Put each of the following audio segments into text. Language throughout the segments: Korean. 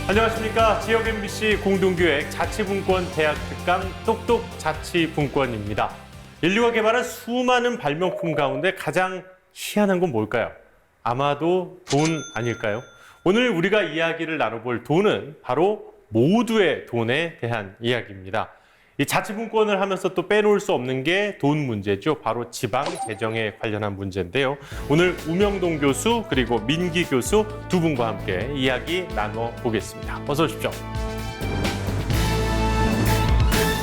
안녕하십니까. 지역 MBC 공동기획 자치분권 대학 특강 똑똑 자치분권입니다. 인류가 개발한 수많은 발명품 가운데 가장 희한한 건 뭘까요? 아마도 돈 아닐까요? 오늘 우리가 이야기를 나눠볼 돈은 바로 모두의 돈에 대한 이야기입니다. 이 자치분권을 하면서 또 빼놓을 수 없는 게 돈 문제죠. 바로 지방 재정에 관련한 문제인데요. 오늘 우명동 교수 그리고 민기 교수 두 분과 함께 이야기 나눠보겠습니다. 어서 오십시오.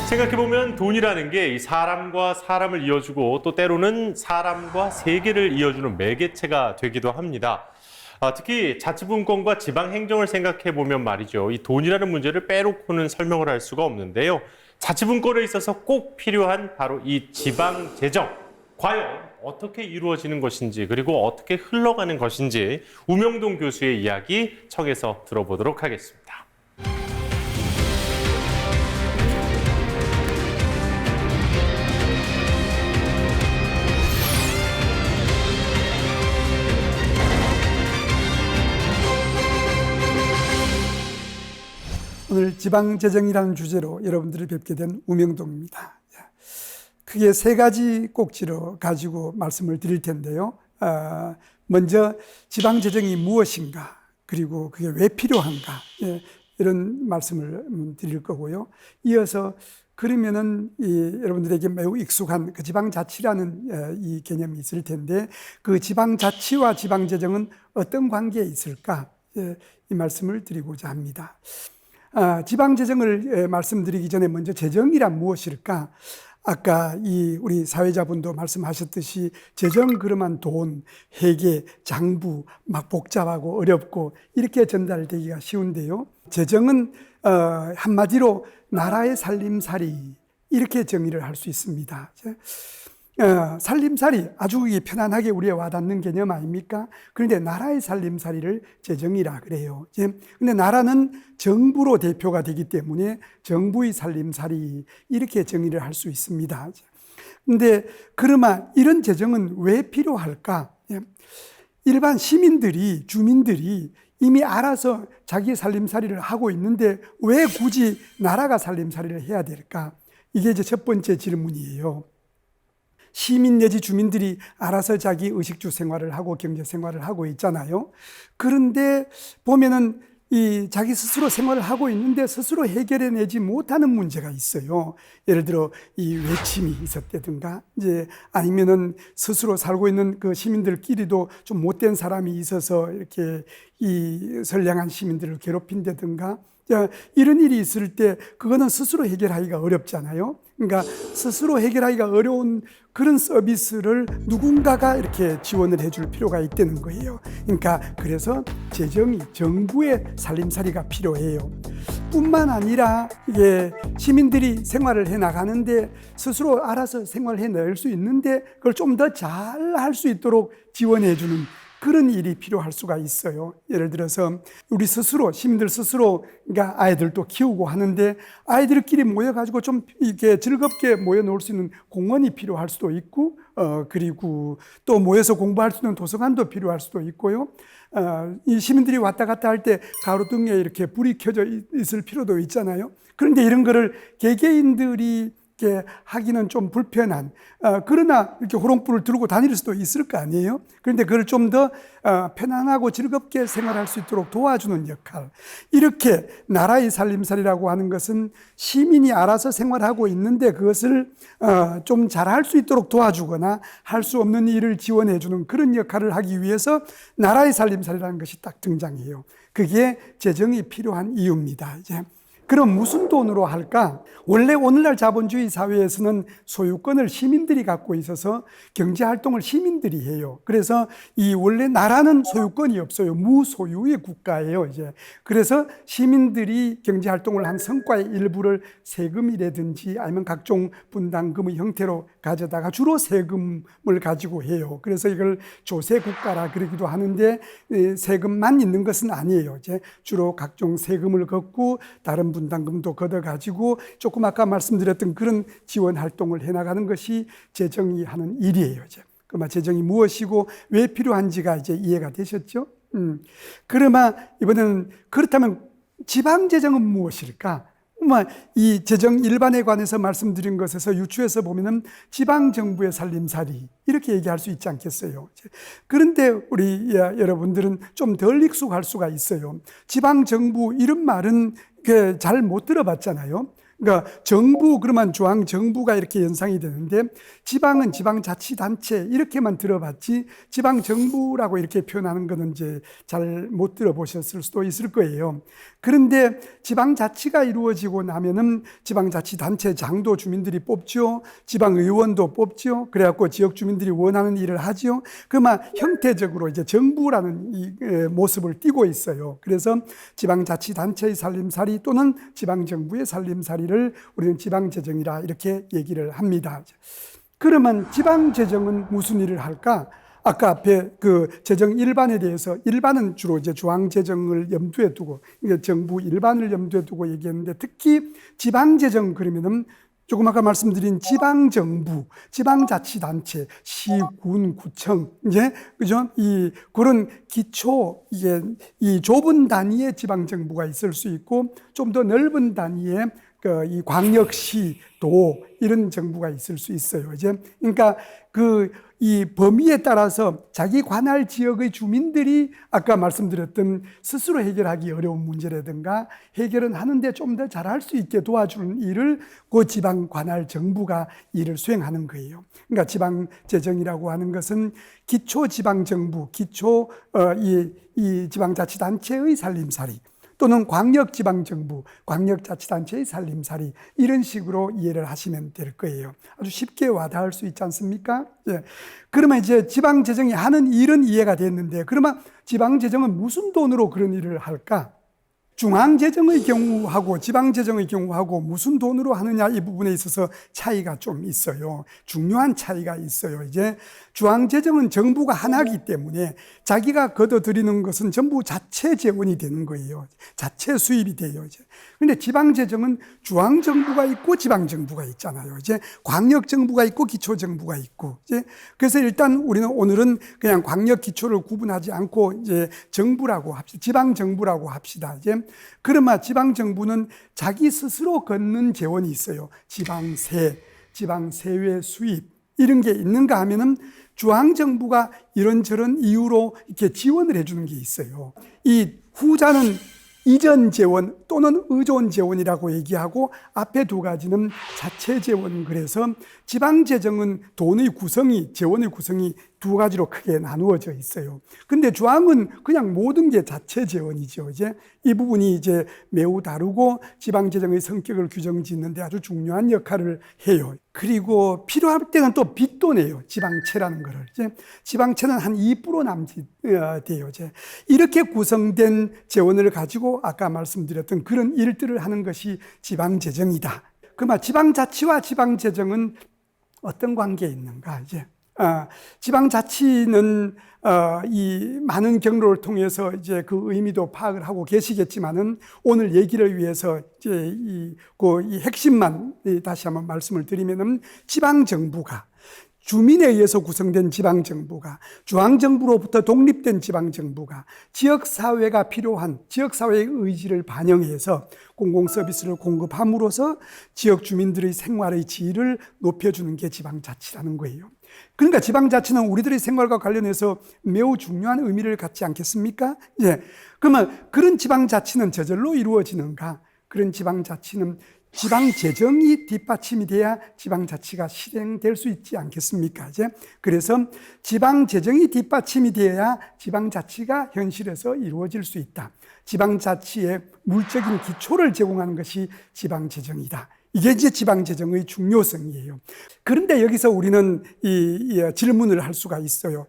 생각해보면 돈이라는 게 이 사람과 사람을 이어주고 또 때로는 사람과 세계를 이어주는 매개체가 되기도 합니다. 특히 자치분권과 지방행정을 생각해보면 말이죠. 이 돈이라는 문제를 빼놓고는 설명을 할 수가 없는데요. 자치분권에 있어서 꼭 필요한 바로 이 지방재정, 과연 어떻게 이루어지는 것인지 그리고 어떻게 흘러가는 것인지 우명동 교수의 이야기 청해서 들어보도록 하겠습니다. 오늘 지방재정이라는 주제로 여러분들을 뵙게 된 우명동입니다. 크게 세 가지 꼭지로 가지고 말씀을 드릴 텐데요. 먼저 지방재정이 무엇인가, 그리고 그게 왜 필요한가, 이런 말씀을 드릴 거고요. 이어서 그러면은 여러분들에게 매우 익숙한 그 지방자치라는 이 개념이 있을 텐데 그 지방자치와 지방재정은 어떤 관계에 있을까, 이 말씀을 드리고자 합니다. 지방재정을 말씀드리기 전에 먼저 재정이란 무엇일까? 아까 우리 사회자분도 말씀하셨듯이 재정 그러면 돈, 회계, 장부 막 복잡하고 어렵고 이렇게 전달되기가 쉬운데요. 재정은 한마디로 나라의 살림살이 이렇게 정의를 할 수 있습니다. 살림살이 아주 편안하게 우리에 와닿는 개념 아닙니까? 그런데 나라의 살림살이를 재정이라 그래요. 근데 나라는 정부로 대표가 되기 때문에 정부의 살림살이 이렇게 정의를 할 수 있습니다. 근데 그러면 이런 재정은 왜 필요할까? 일반 시민들이, 주민들이 이미 알아서 자기의 살림살이를 하고 있는데 왜 굳이 나라가 살림살이를 해야 될까? 이게 이제 첫 번째 질문이에요. 시민 내지 주민들이 알아서 자기 의식주 생활을 하고 경제 생활을 하고 있잖아요. 그런데 보면은 자기 스스로 생활을 하고 있는데 스스로 해결해내지 못하는 문제가 있어요. 예를 들어 외침이 있었다든가, 아니면은 스스로 살고 있는 그 시민들끼리도 좀 못된 사람이 있어서 이렇게 선량한 시민들을 괴롭힌다든가, 이런 일이 있을 때 그거는 스스로 해결하기가 어렵잖아요. 그러니까 스스로 해결하기가 어려운 그런 서비스를 누군가가 이렇게 지원을 해줄 필요가 있다는 거예요. 그러니까 그래서 재정이, 정부의 살림살이가 필요해요. 뿐만 아니라 이게 시민들이 생활을 해 나가는데 스스로 알아서 생활을 해낼 수 있는데 그걸 좀 더 잘 할 수 있도록 지원해 주는 그런 일이 필요할 수가 있어요. 예를 들어서 우리 스스로, 시민들 스스로, 그러니까 아이들도 키우고 하는데 아이들끼리 모여가지고 좀 이렇게 즐겁게 모여 놓을 수 있는 공원이 필요할 수도 있고, 그리고 또 모여서 공부할 수 있는 도서관도 필요할 수도 있고요. 이 시민들이 왔다 갔다 할 때 가로등에 이렇게 불이 켜져 있을 필요도 있잖아요. 그런데 이런 거를 개개인들이 이렇게 하기는 좀 불편한, 그러나 이렇게 호롱불을 들고 다닐 수도 있을 거 아니에요? 그런데 그걸 좀 더 편안하고 즐겁게 생활할 수 있도록 도와주는 역할. 이렇게 나라의 살림살이라고 하는 것은 시민이 알아서 생활하고 있는데 그것을 좀 잘할 수 있도록 도와주거나 할 수 없는 일을 지원해주는 그런 역할을 하기 위해서 나라의 살림살이라는 것이 딱 등장해요. 그게 재정이 필요한 이유입니다. 그럼 무슨 돈으로 할까? 원래 오늘날 자본주의 사회에서는 소유권을 시민들이 갖고 있어서 경제활동을 시민들이 해요. 그래서 원래 나라는 소유권이 없어요. 무소유의 국가예요, 그래서 시민들이 경제활동을 한 성과의 일부를 세금이라든지 아니면 각종 분담금의 형태로 가져다가 주로 세금을 가지고 해요. 그래서 이걸 조세국가라 그러기도 하는데 세금만 있는 것은 아니에요. 주로 각종 세금을 걷고 다른 분담금도 걷어가지고 조금 아까 말씀드렸던 그런 지원 활동을 해나가는 것이 재정이 하는 일이에요. 그러면 재정이 무엇이고 왜 필요한지가 이제 이해가 되셨죠? 그러면 이번에는 그렇다면 지방재정은 무엇일까? 이 재정 일반에 관해서 말씀드린 것에서 유추해서 보면은 지방정부의 살림살이 이렇게 얘기할 수 있지 않겠어요? 그런데 우리 여러분들은 좀 덜 익숙할 수가 있어요. 지방정부 이런 말은 잘 못 들어봤잖아요. 그러니까 정부 그러면 중앙정부가 이렇게 연상이 되는데 지방은 지방자치단체 이렇게만 들어봤지 지방정부라고 이렇게 표현하는 것은 이제 잘 못 들어보셨을 수도 있을 거예요. 그런데 지방자치가 이루어지고 나면은 지방자치단체장도 주민들이 뽑죠. 지방의원도 뽑죠. 그래갖고 지역 주민들이 원하는 일을 하죠. 그러면 형태적으로 이제 정부라는 이 모습을 띠고 있어요. 그래서 지방자치단체의 살림살이 또는 지방정부의 살림살이를 우리는 지방재정이라 이렇게 얘기를 합니다. 그러면 지방재정은 무슨 일을 할까? 아까 앞에 그 재정 일반에 대해서 일반은 주로 이제 중앙재정을 염두에 두고 정부 일반을 염두에 두고 얘기했는데 특히 지방재정 그러면은 조금 아까 말씀드린 지방정부, 지방자치단체, 시, 군, 구청, 이제, 그죠? 그런 기초, 이 좁은 단위의 지방정부가 있을 수 있고, 좀 더 넓은 단위의 이 광역시, 도, 이런 정부가 있을 수 있어요. 이제, 그러니까 이 범위에 따라서 자기 관할 지역의 주민들이 아까 말씀드렸던 스스로 해결하기 어려운 문제라든가 해결은 하는데 좀 더 잘할 수 있게 도와주는 일을 그 지방 관할 정부가 일을 수행하는 거예요. 그러니까 지방재정이라고 하는 것은 기초 지방정부, 기초 이 지방자치단체의 살림살이 또는 광역지방정부, 광역자치단체의 살림살이 이런 식으로 이해를 하시면 될 거예요. 아주 쉽게 와닿을 수 있지 않습니까? 예. 그러면 이제 지방재정이 하는 일은 이해가 됐는데 그러면 지방재정은 무슨 돈으로 그런 일을 할까? 중앙재정의 경우하고 지방재정의 경우하고 무슨 돈으로 하느냐 이 부분에 있어서 차이가 좀 있어요. 중요한 차이가 있어요. 이제 중앙재정은 정부가 하나이기 때문에 자기가 걷어들이는 것은 전부 자체 재원이 되는 거예요. 자체 수입이 돼요. 이제. 근데 지방재정은 중앙정부가 있고 지방정부가 있잖아요. 이제 광역정부가 있고 기초정부가 있고. 이제 그래서 일단 우리는 오늘은 그냥 광역 기초를 구분하지 않고 이제 정부라고 합시다. 지방정부라고 합시다. 이제 그러면 지방정부는 자기 스스로 걷는 재원이 있어요. 지방세, 지방세외 수입 이런 게 있는가 하면은 중앙정부가 이런저런 이유로 이렇게 지원을 해주는 게 있어요. 이 후자는 이전 재원 또는 의존 재원이라고 얘기하고 앞에 두 가지는 자체 재원. 그래서 지방재정은 돈의 구성이, 재원의 구성이 두 가지로 크게 나누어져 있어요. 근데 중앙은 그냥 모든 게 자체 재원이죠. 이제 이 부분이 이제 매우 다르고 지방재정의 성격을 규정짓는데 아주 중요한 역할을 해요. 그리고 필요할 때는 또 빚도 내요. 지방채라는 거를. 이제 지방채는 한 2% 남짓 돼요. 이제 이렇게 구성된 재원을 가지고 아까 말씀드렸던 그런 일들을 하는 것이 지방재정이다. 그러면 지방자치와 지방재정은 어떤 관계에 있는가? 이제 지방자치는 이 많은 경로를 통해서 이제 그 의미도 파악을 하고 계시겠지만은 오늘 얘기를 위해서 이제 이 핵심만 다시 한번 말씀을 드리면은 지방정부가 주민에 의해서 구성된 지방정부가 중앙정부로부터 독립된 지방정부가 지역사회가 필요한 지역사회의 의지를 반영해서 공공서비스를 공급함으로써 지역 주민들의 생활의 질을 높여주는 게 지방자치라는 거예요. 그러니까 지방자치는 우리들의 생활과 관련해서 매우 중요한 의미를 갖지 않겠습니까? 예. 그러면 그런 지방자치는 저절로 이루어지는가? 그런 지방자치는 지방재정이 뒷받침이 돼야 지방자치가 실행될 수 있지 않겠습니까? 이제 그래서 지방재정이 뒷받침이 돼야 지방자치가 현실에서 이루어질 수 있다. 지방자치의 물적인 기초를 제공하는 것이 지방재정이다. 이게 이제 지방재정의 중요성이에요. 그런데 여기서 우리는 이 질문을 할 수가 있어요.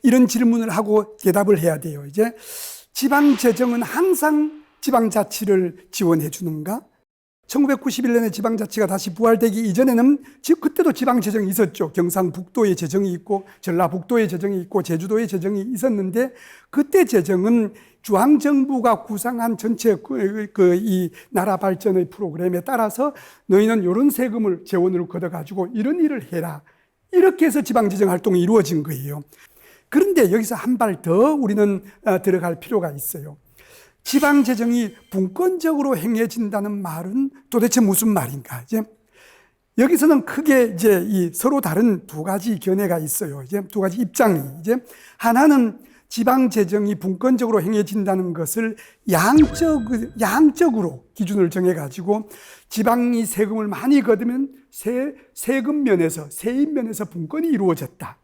이런 질문을 하고 대답을 해야 돼요. 이제 지방재정은 항상 지방자치를 지원해 주는가? 1991년에 지방자치가 다시 부활되기 이전에는 그때도 지방재정이 있었죠. 경상북도의 재정이 있고 전라북도의 재정이 있고 제주도의 재정이 있었는데 그때 재정은 중앙정부가 구상한 전체 이 나라 발전의 프로그램에 따라서 너희는 이런 세금을 재원으로 걷어가지고 이런 일을 해라. 이렇게 해서 지방재정 활동이 이루어진 거예요. 그런데 여기서 한 발 더 우리는 들어갈 필요가 있어요. 지방 재정이 분권적으로 행해진다는 말은 도대체 무슨 말인가? 이제 여기서는 크게 이제 이 서로 다른 두 가지 견해가 있어요. 이제 두 가지 입장이 이제 하나는 지방 재정이 분권적으로 행해진다는 것을 양적으로 기준을 정해가지고 지방이 세금을 많이 거두면 세금 면에서 세입 면에서 분권이 이루어졌다.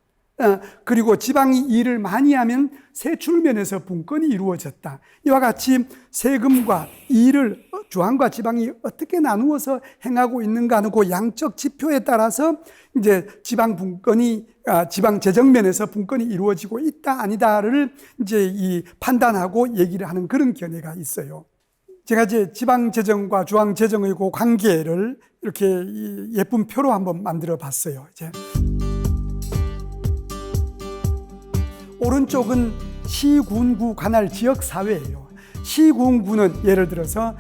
그리고 지방이 일을 많이 하면 세출 면에서 분권이 이루어졌다. 이와 같이 세금과 일을 중앙과 지방이 어떻게 나누어서 행하고 있는가 하는 그 양적 지표에 따라서 이제 지방 분권이 지방 재정 면에서 분권이 이루어지고 있다 아니다를 이제 이 판단하고 얘기를 하는 그런 견해가 있어요. 제가 이제 지방 재정과 중앙 재정의 그 관계를 이렇게 예쁜 표로 한번 만들어 봤어요. 이제 오른쪽은 시, 군, 구, 관할 지역 사회예요. 시, 군, 구는 예를 들어서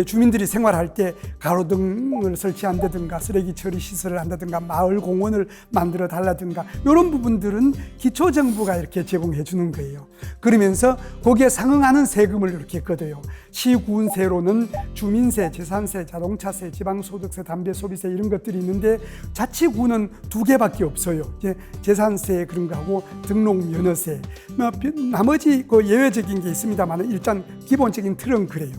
주민들이 생활할 때 가로등을 설치한다든가 쓰레기 처리 시설을 한다든가 마을 공원을 만들어 달라든가 이런 부분들은 기초정부가 이렇게 제공해 주는 거예요. 그러면서 거기에 상응하는 세금을 이렇게 걷어요. 시, 군세로는 주민세, 재산세, 자동차세, 지방소득세, 담배소비세 이런 것들이 있는데 자치구는 두 개밖에 없어요. 이제 재산세 그런 거하고 등록면허세. 나머지 그 예외적인 게 있습니다만 일단 기본적인 틀은 그래요.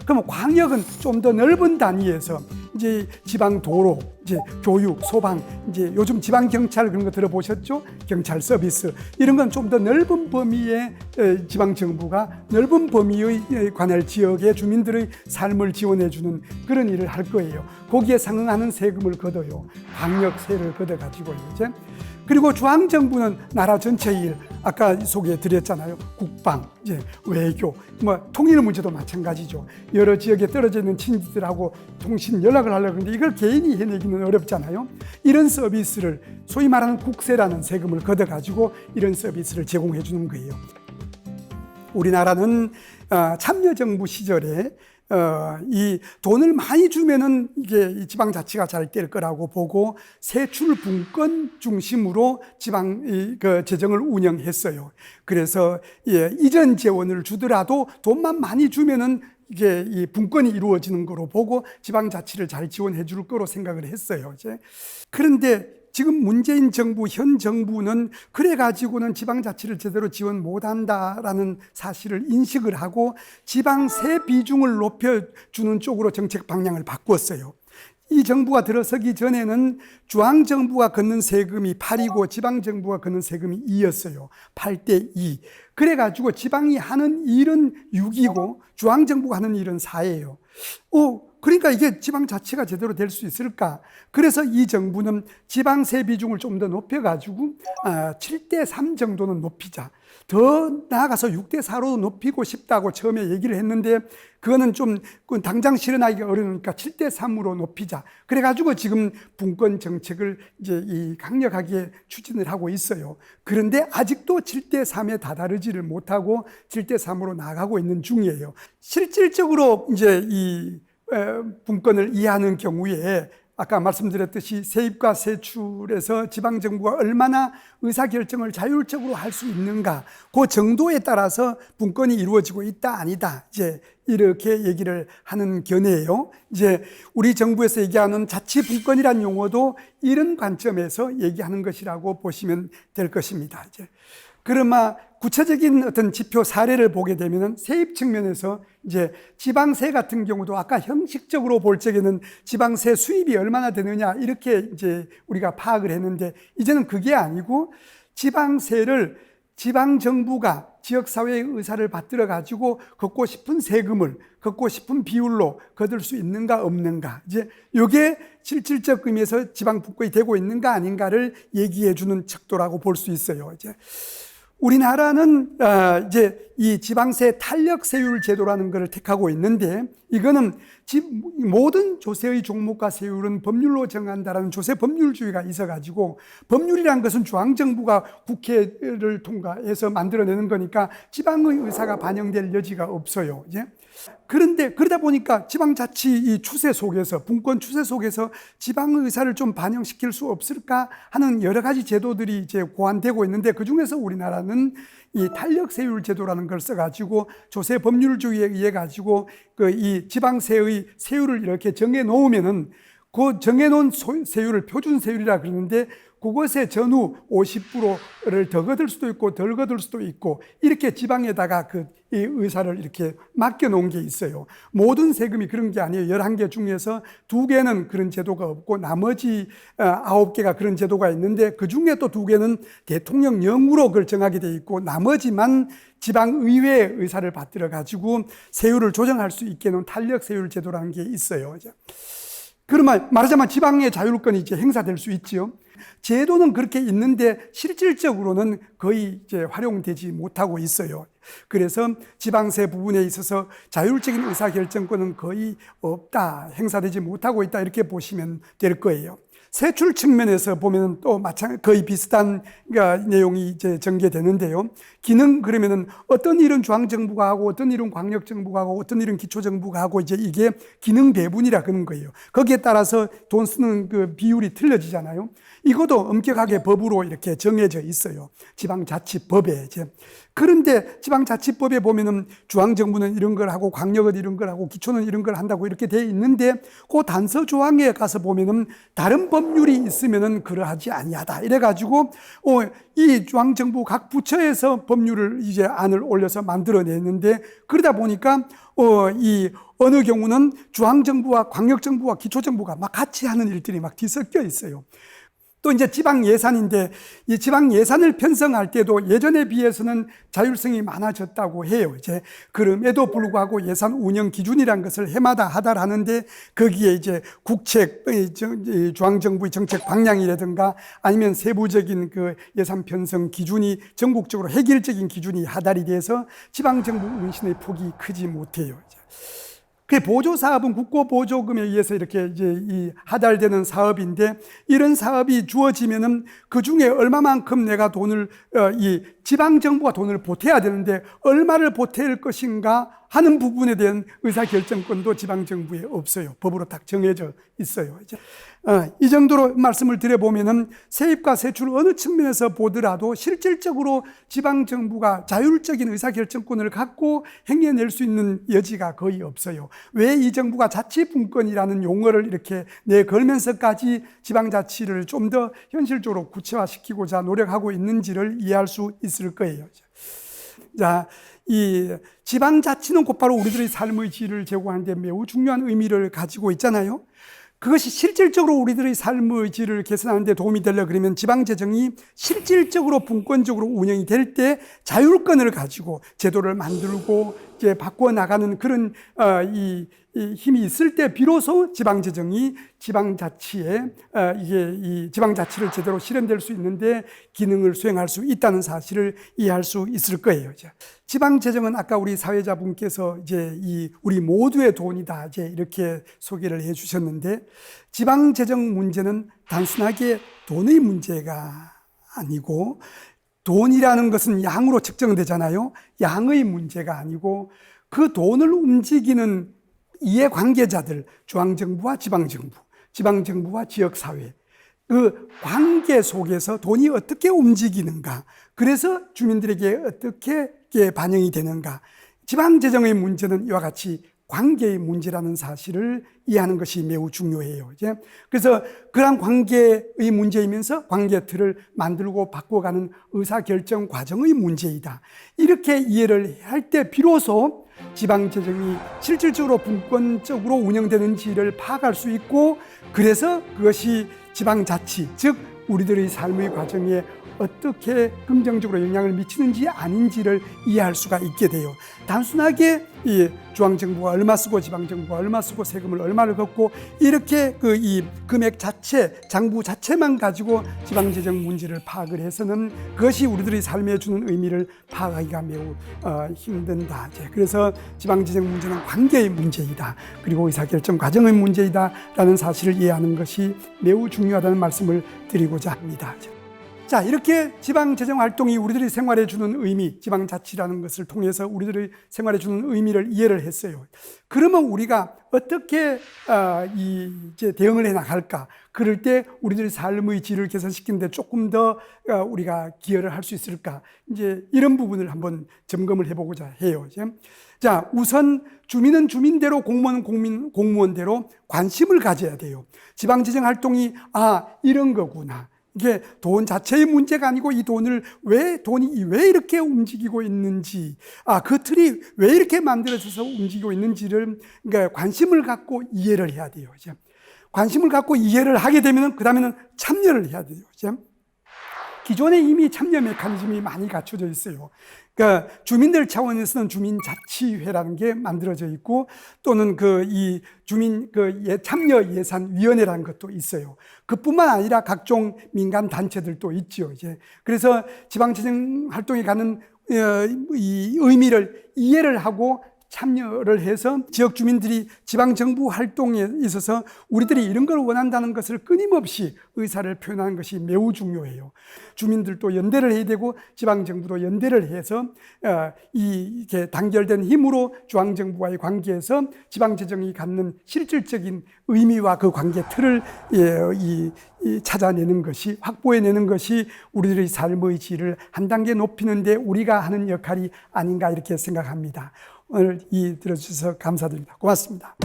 그러면 광역은 좀 더 넓은 단위에서 이제 지방 도로, 이제 교육, 소방, 이제 요즘 지방 경찰 그런 거 들어보셨죠? 경찰 서비스 이런 건 좀 더 넓은 범위의 지방 정부가 넓은 범위의 관할 지역의 주민들의 삶을 지원해주는 그런 일을 할 거예요. 거기에 상응하는 세금을 걷어요. 광역세를 걷어가지고 이제. 그리고 중앙정부는 나라 전체의 일, 아까 소개해드렸잖아요. 국방, 이제 외교, 통일 문제도 마찬가지죠. 여러 지역에 떨어져 있는 친지들하고 통신 연락을 하려고 하는데 이걸 개인이 해내기는 어렵잖아요. 이런 서비스를 소위 말하는 국세라는 세금을 걷어가지고 이런 서비스를 제공해 주는 거예요. 우리나라는 참여정부 시절에 이 돈을 많이 주면은 이게 이 지방자치가 잘 될 거라고 보고 세출 분권 중심으로 지방 그 재정을 운영했어요. 그래서 이전 재원을 주더라도 돈만 많이 주면은 이게 이 분권이 이루어지는 거로 보고 지방자치를 잘 지원해 줄 거로 생각을 했어요. 이제 그런데 지금 문재인 정부, 현 정부는 그래가지고는 지방자치를 제대로 지원 못한다라는 사실을 인식을 하고 지방세 비중을 높여주는 쪽으로 정책 방향을 바꿨어요. 이 정부가 들어서기 전에는 중앙정부가 걷는 세금이 8이고 지방정부가 걷는 세금이 2였어요. 8대 2. 그래가지고 지방이 하는 일은 6이고 중앙정부가 하는 일은 4예요. 그러니까 이게 지방자치가 제대로 될 수 있을까? 그래서 이 정부는 지방세 비중을 좀 더 높여가지고 7대 3 정도는 높이자. 더 나아가서 6대 4로 높이고 싶다고 처음에 얘기를 했는데 그거는 좀 당장 실현하기가 어려우니까 7대 3으로 높이자. 그래가지고 지금 분권 정책을 이제 강력하게 추진을 하고 있어요. 그런데 아직도 7대 3에 다다르지를 못하고 7대 3으로 나가고 있는 중이에요. 실질적으로 이제 이 분권을 이해하는 경우에 아까 말씀드렸듯이 세입과 세출에서 지방정부가 얼마나 의사결정을 자율적으로 할 수 있는가 그 정도에 따라서 분권이 이루어지고 있다 아니다 이제 이렇게 얘기를 하는 견해예요. 이제 우리 정부에서 얘기하는 자치분권이란 용어도 이런 관점에서 얘기하는 것이라고 보시면 될 것입니다. 이제 그러나 구체적인 어떤 지표 사례를 보게 되면 세입 측면에서 이제 지방세 같은 경우도 아까 형식적으로 볼 적에는 지방세 수입이 얼마나 되느냐 이렇게 이제 우리가 파악을 했는데 이제는 그게 아니고 지방세를 지방정부가 지역사회의 의사를 받들어 가지고 걷고 싶은 세금을 걷고 싶은 비율로 거둘 수 있는가 없는가 이제 이게 실질적 의미에서 지방분권이 되고 있는가 아닌가를 얘기해 주는 척도라고 볼 수 있어요. 이제 우리나라는 이제 이 지방세 탄력세율 제도라는 것을 택하고 있는데 이거는 모든 조세의 종목과 세율은 법률로 정한다라는 조세 법률주의가 있어가지고 법률이란 것은 중앙정부가 국회를 통과해서 만들어내는 거니까 지방의 의사가 반영될 여지가 없어요. 이제 그런데 그러다 보니까 지방자치 이 추세 속에서 분권 추세 속에서 지방의 의사를 좀 반영시킬 수 없을까 하는 여러 가지 제도들이 이제 고안되고 있는데 그 중에서 우리나라는 제도는 이 탄력세율 제도라는 걸 써가지고 조세 법률주의에 의해 가지고 그 이 지방세의 세율을 이렇게 정해 놓으면은 그 정해놓은 세율을 표준세율이라 그러는데 그것의 전후 50%를 더 거둘 수도 있고 덜 거둘 수도 있고 이렇게 지방에다가 이 의사를 이렇게 맡겨놓은 게 있어요. 모든 세금이 그런 게 아니에요. 11개 중에서 2개는 그런 제도가 없고 나머지 9개가 그런 제도가 있는데 그 중에 또 2개는 대통령령으로 그걸 정하게 돼 있고 나머지만 지방의회의 의사를 받들어 가지고 세율을 조정할 수 있게 놓은 탄력세율 제도라는 게 있어요. 그러면 말하자면 지방의 자율권이 이제 행사될 수 있지요. 제도는 그렇게 있는데 실질적으로는 거의 이제 활용되지 못하고 있어요. 그래서 지방세 부분에 있어서 자율적인 의사결정권은 거의 없다, 행사되지 못하고 있다 이렇게 보시면 될 거예요. 세출 측면에서 보면 또 거의 비슷한 내용이 이제 전개되는데요. 기능 그러면은 어떤 일은 중앙정부가 하고 어떤 일은 광역정부가 하고 어떤 일은 기초정부가 하고 이제 이게 기능 배분이라 그런 거예요. 거기에 따라서 돈 쓰는 그 비율이 틀려지잖아요. 이것도 엄격하게 법으로 이렇게 정해져 있어요. 지방자치법에 이제. 그런데 지방자치법에 보면은 중앙정부는 이런 걸 하고 광역은 이런 걸 하고 기초는 이런 걸 한다고 이렇게 돼 있는데 그 단서 조항에 가서 보면은 다른 법률이 있으면은 그러하지 아니하다. 이래가지고 이 중앙정부 각 부처에서 법률을 이제 안을 올려서 만들어내는데 그러다 보니까 이 어느 경우는 중앙정부와 광역정부와 기초정부가 막 같이 하는 일들이 막 뒤섞여 있어요. 또 이제 지방 예산인데 이 지방 예산을 편성할 때도 예전에 비해서는 자율성이 많아졌다고 해요. 이제 그럼에도 불구하고 예산 운영 기준이라는 것을 해마다 하달하는데 거기에 이제 국책, 중앙정부의 정책 방향이라든가 아니면 세부적인 그 예산 편성 기준이 전국적으로 획일적인 기준이 하달이 돼서 지방정부 운신의 폭이 크지 못해요. 그 보조사업은 국고보조금에 의해서 이렇게 이제 이 하달되는 사업인데 이런 사업이 주어지면은 그 중에 얼마만큼 내가 돈을, 이 지방정부가 돈을 보태야 되는데 얼마를 보탤 것인가 하는 부분에 대한 의사결정권도 지방정부에 없어요. 법으로 딱 정해져 있어요. 이 정도로 말씀을 드려보면은 세입과 세출 어느 측면에서 보더라도 실질적으로 지방정부가 자율적인 의사결정권을 갖고 행해낼 수 있는 여지가 거의 없어요. 왜 이 정부가 자치분권이라는 용어를 이렇게 내걸면서까지 지방자치를 좀 더 현실적으로 구체화시키고자 노력하고 있는지를 이해할 수 있을 거예요. 자, 이 지방자치는 곧바로 우리들의 삶의 질을 제공하는 데 매우 중요한 의미를 가지고 있잖아요. 그것이 실질적으로 우리들의 삶의 질을 개선하는 데 도움이 되려 그러면 지방재정이 실질적으로 분권적으로 운영이 될 때 자율권을 가지고 제도를 만들고 이제 바꿔나가는 그런 이 힘이 있을 때 비로소 지방재정이 지방자치에 이게 이 지방자치를 제대로 실현될 수 있는데 기능을 수행할 수 있다는 사실을 이해할 수 있을 거예요. 지방재정은 아까 우리 사회자분께서 이제 이 우리 모두의 돈이다 이제 이렇게 소개를 해주셨는데 지방재정 문제는 단순하게 돈의 문제가 아니고 돈이라는 것은 양으로 측정되잖아요. 양의 문제가 아니고 그 돈을 움직이는 이해관계자들, 중앙정부와 지방정부, 지방정부와 지역사회, 그 관계 속에서 돈이 어떻게 움직이는가, 그래서 주민들에게 어떻게 반영이 되는가. 지방재정의 문제는 이와 같이 관계의 문제라는 사실을 이해하는 것이 매우 중요해요. 그래서 그러한 관계의 문제이면서 관계 틀을 만들고 바꿔가는 의사결정 과정의 문제이다. 이렇게 이해를 할 때 비로소 지방재정이 실질적으로 분권적으로 운영되는지를 파악할 수 있고 그래서 그것이 지방자치, 즉 우리들의 삶의 과정에 어떻게 긍정적으로 영향을 미치는지 아닌지를 이해할 수가 있게 돼요. 단순하게 이 중앙정부가 얼마 쓰고 지방정부가 얼마 쓰고 세금을 얼마를 걷고 이렇게 이 금액 자체, 장부 자체만 가지고 지방재정 문제를 파악을 해서는 그것이 우리들의 삶에 주는 의미를 파악하기가 매우 힘든다. 그래서 지방재정 문제는 관계의 문제이다. 그리고 의사결정 과정의 문제이다. 라는 사실을 이해하는 것이 매우 중요하다는 말씀을 드리고자 합니다. 자, 이렇게 지방재정활동이 우리들이 생활에 주는 의미, 지방자치라는 것을 통해서 우리들이 생활에 주는 의미를 이해를 했어요. 그러면 우리가 어떻게 이제 대응을 해 나갈까? 그럴 때 우리들의 삶의 질을 개선시키는데 조금 더 우리가 기여를 할 수 있을까? 이제 이런 부분을 한번 점검을 해보고자 해요. 자, 우선 주민은 주민대로, 공무원은 공무원대로 관심을 가져야 돼요. 지방재정활동이 이런 거구나. 이게 돈 자체의 문제가 아니고 이 돈이 왜 이렇게 움직이고 있는지, 그 틀이 왜 이렇게 만들어져서 움직이고 있는지를 그러니까 관심을 갖고 이해를 해야 돼요. 관심을 갖고 이해를 하게 되면 그 다음에는 참여를 해야 돼요. 기존에 이미 참여 메커니즘이 많이 갖춰져 있어요. 그러니까 주민들 차원에서는 주민자치회라는 게 만들어져 있고 또는 이 주민 참여 예산위원회라는 것도 있어요. 그뿐만 아니라 각종 민간 단체들도 있죠. 그래서 지방재정 활동에 가는 이 의미를 이해를 하고 참여를 해서 지역 주민들이 지방정부 활동에 있어서 우리들이 이런 걸 원한다는 것을 끊임없이 의사를 표현하는 것이 매우 중요해요. 주민들도 연대를 해야 되고 지방정부도 연대를 해서 이렇게 단결된 힘으로 중앙정부와의 관계에서 지방재정이 갖는 실질적인 의미와 그 관계 틀을 찾아내는 것이, 확보해내는 것이 우리들의 삶의 질을 한 단계 높이는 데 우리가 하는 역할이 아닌가 이렇게 생각합니다. 오늘 들어주셔서 감사드립니다. 고맙습니다.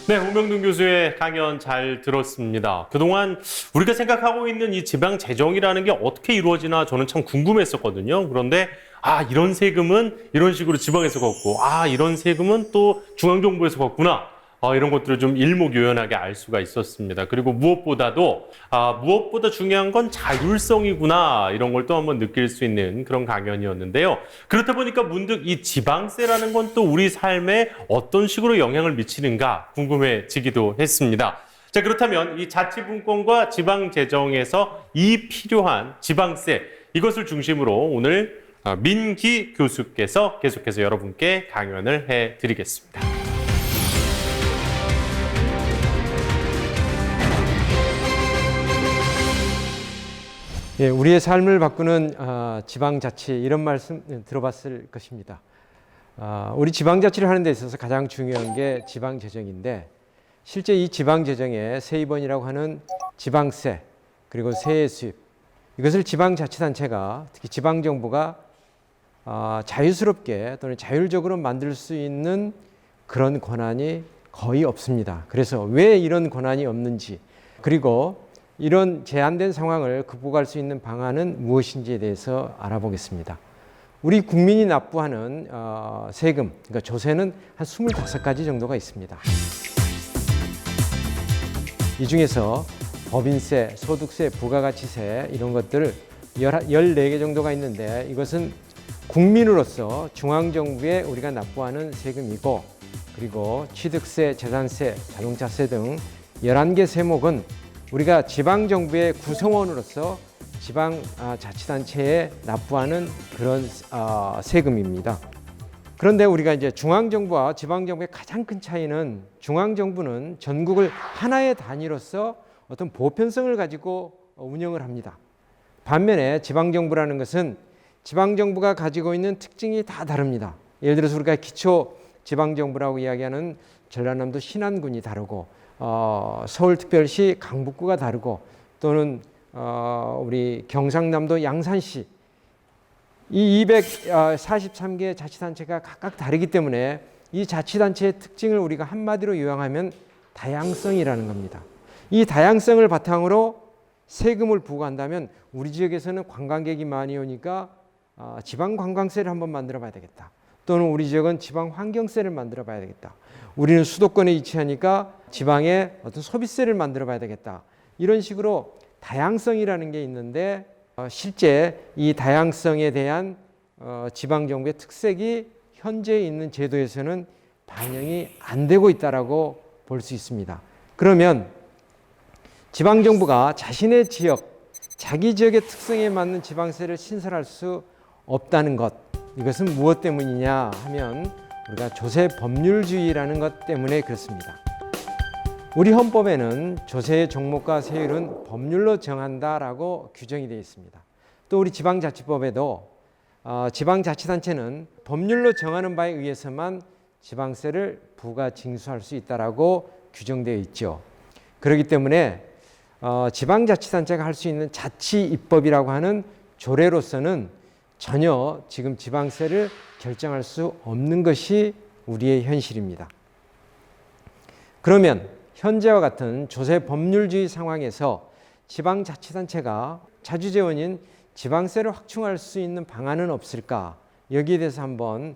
네, 홍명동 교수의 강연 잘 들었습니다. 그동안 우리가 생각하고 있는 이 지방 재정이라는 게 어떻게 이루어지나 저는 참 궁금했었거든요. 그런데 이런 세금은 이런 식으로 지방에서 걷고 이런 세금은 또 중앙정부에서 걷구나. 이런 것들을 좀 일목요연하게 알 수가 있었습니다. 그리고 무엇보다 중요한 건 자율성이구나. 이런 걸 또 한번 느낄 수 있는 그런 강연이었는데요. 그렇다 보니까 문득 이 지방세라는 건 또 우리 삶에 어떤 식으로 영향을 미치는가 궁금해지기도 했습니다. 자, 그렇다면 이 자치분권과 지방재정에서 이 필요한 지방세, 이것을 중심으로 오늘 민기 교수께서 계속해서 여러분께 강연을 해드리겠습니다. 예, 우리의 삶을 바꾸는 지방자치, 이런 말씀 들어봤을 것입니다. 우리 지방자치를 하는 데 있어서 가장 중요한 게 지방재정인데, 실제 이 지방재정에 세입원이라고 하는 지방세, 그리고 세의 수입, 이것을 지방자치단체가, 특히 지방정부가 자유스럽게 또는 자율적으로 만들 수 있는 그런 권한이 거의 없습니다. 그래서 왜 이런 권한이 없는지, 그리고 이런 제한된 상황을 극복할 수 있는 방안은 무엇인지에 대해서 알아보겠습니다. 우리 국민이 납부하는 세금, 그러니까 조세는 한 25가지 정도가 있습니다. 이 중에서 법인세, 소득세, 부가가치세 이런 것들 14개 정도가 있는데, 이것은 국민으로서 중앙정부에 우리가 납부하는 세금이고, 그리고 취득세, 재산세, 자동차세 등 11개 세목은 우리가 지방정부의 구성원으로서 지방자치단체에 납부하는 그런 세금입니다. 그런데 우리가 이제 중앙정부와 지방정부의 가장 큰 차이는, 중앙정부는 전국을 하나의 단위로서 어떤 보편성을 가지고 운영을 합니다. 반면에 지방정부라는 것은 지방정부가 가지고 있는 특징이 다 다릅니다. 예를 들어서 우리가 기초지방정부라고 이야기하는 전라남도 신안군이 다르고, 서울특별시 강북구가 다르고, 또는 우리 경상남도 양산시, 이 243개 자치단체가 각각 다르기 때문에 이 자치단체의 특징을 우리가 한마디로 요약하면 다양성이라는 겁니다. 이 다양성을 바탕으로 세금을 부과한다면 우리 지역에서는 관광객이 많이 오니까 지방관광세를 한번 만들어 봐야 되겠다. 또는 우리 지역은 지방환경세를 만들어 봐야 되겠다. 우리는 수도권에 위치하니까 지방에 어떤 소비세를 만들어 봐야 되겠다. 이런 식으로 다양성이라는 게 있는데, 실제 이 다양성에 대한 지방정부의 특색이 현재 있는 제도에서는 반영이 안 되고 있다라고 볼 수 있습니다. 그러면 지방정부가 자신의 지역, 자기 지역의 특성에 맞는 지방세를 신설할 수 없다는 것. 이것은 무엇 때문이냐 하면 우리가 조세 법률주의라는 것 때문에 그렇습니다. 우리 헌법에는 조세의 종목과 세율은 법률로 정한다라고 규정이 되어 있습니다. 또 우리 지방자치법에도 지방자치단체는 법률로 정하는 바에 의해서만 지방세를 부과 징수할 수 있다라고 규정되어 있죠. 그렇기 때문에 지방자치단체가 할 수 있는 자치입법이라고 하는 조례로서는 전혀 지금 지방세를 결정할 수 없는 것이 우리의 현실입니다. 그러면 현재와 같은 조세 법률주의 상황에서 지방자치단체가 자주재원인 지방세를 확충할 수 있는 방안은 없을까? 여기에 대해서 한번